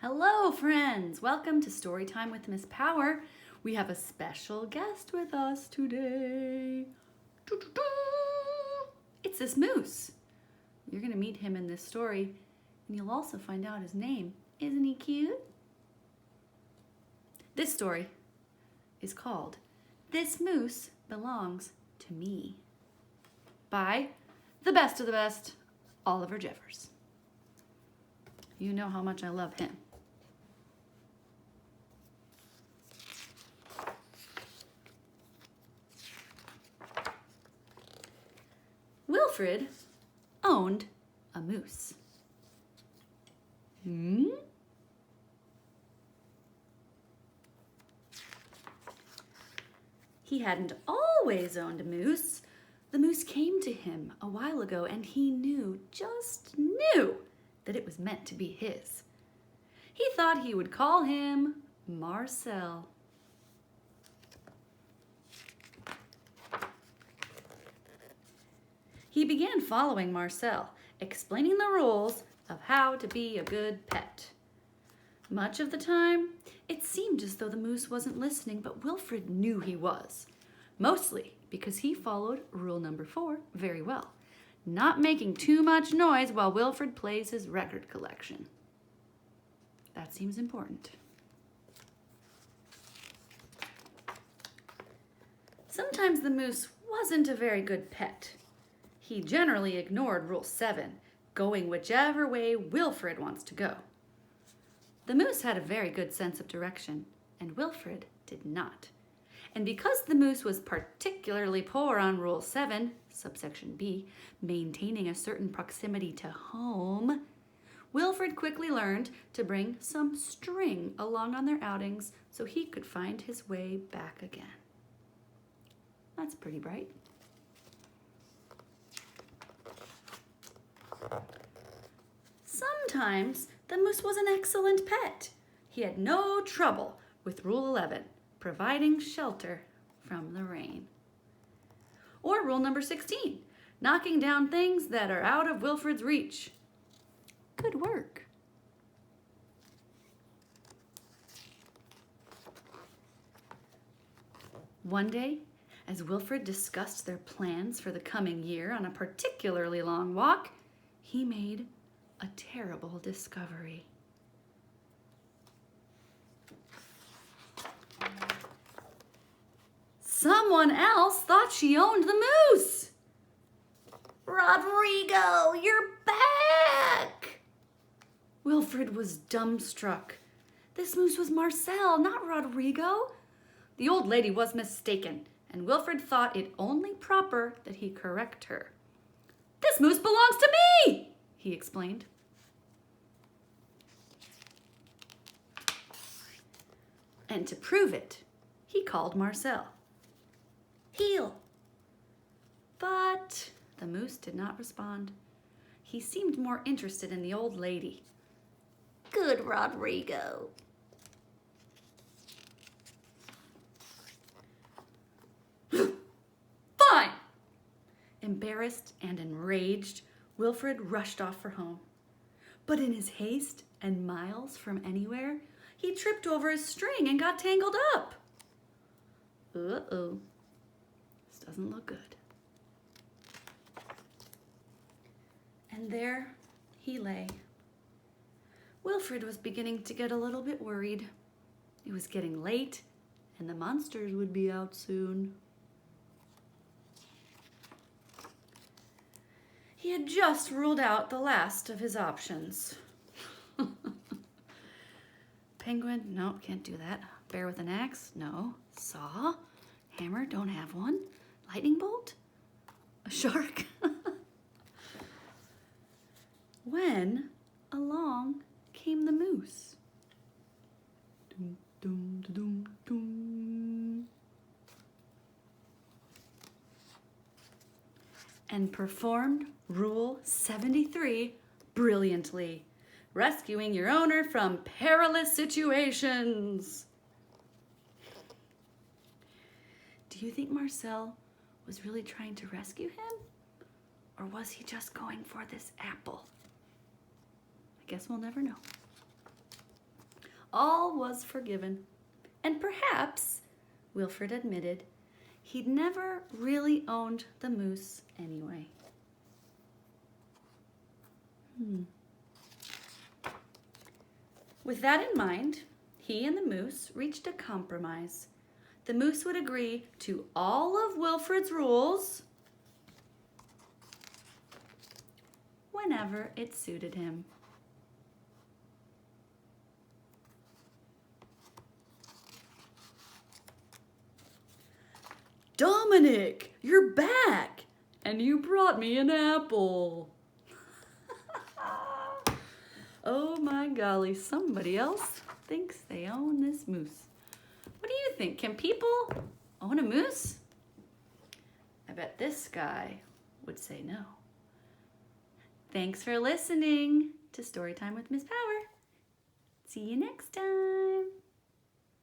Hello, friends! Welcome to Storytime with Miss Power. We have a special guest with us today. It's this moose. You're going to meet him in this story, and you'll also find out his name. Isn't he cute? This story is called This Moose Belongs to Me by the best of the best, Oliver Jeffers. You know how much I love him. Wilfred owned a moose. He hadn't always owned a moose. The moose came to him a while ago, and he just knew that it was meant to be his. He thought he would call him Marcel. He began following Marcel, explaining the rules of how to be a good pet. Much of the time, it seemed as though the moose wasn't listening, but Wilfred knew he was. Mostly because he followed rule number 4 very well, not making too much noise while Wilfred plays his record collection. That seems important. Sometimes the moose wasn't a very good pet. He generally ignored Rule 7, going whichever way Wilfred wants to go. The moose had a very good sense of direction, and Wilfred did not. And because the moose was particularly poor on Rule 7, subsection B, maintaining a certain proximity to home, Wilfred quickly learned to bring some string along on their outings so he could find his way back again. That's pretty bright. Sometimes the moose was an excellent pet. He had no trouble with Rule 11, providing shelter from the rain. Or Rule number 16, knocking down things that are out of Wilfred's reach. Good work. One day, as Wilfred discussed their plans for the coming year on a particularly long walk, he made a terrible discovery. Someone else thought she owned the moose. Rodrigo, you're back! Wilfred was dumbstruck. This moose was Marcel, not Rodrigo. The old lady was mistaken, and Wilfred thought it only proper that he correct her. This moose belongs to me, he explained. And to prove it, he called Marcel. Heel. But the moose did not respond. He seemed more interested in the old lady. Good Rodrigo. Fine! Embarrassed and enraged, Wilfred rushed off for home. But in his haste and miles from anywhere, he tripped over his string and got tangled up. Uh-oh. This doesn't look good. And there he lay. Wilfred was beginning to get a little bit worried. It was getting late, and the monsters would be out soon. He had just ruled out the last of his options. Penguin, no, can't do that. Bear with an axe, no. Saw, hammer, don't have one. Lightning bolt, a shark. When along came the moose. Dum, dum, dum, dum. And performed Rule 73 brilliantly, rescuing your owner from perilous situations. Do you think Marcel was really trying to rescue him? Or was he just going for this apple? I guess we'll never know. all was forgiven. And perhaps, Wilfred admitted, he'd never really owned the moose anyway. With that in mind, he and the moose reached a compromise. The moose would agree to all of Wilfred's rules whenever it suited him. Dominic, you're back, and you brought me an apple. Oh my golly, somebody else thinks they own this moose. What do you think? Can people own a moose? I bet this guy would say no. Thanks for listening to Storytime with Miss Power. See you next time.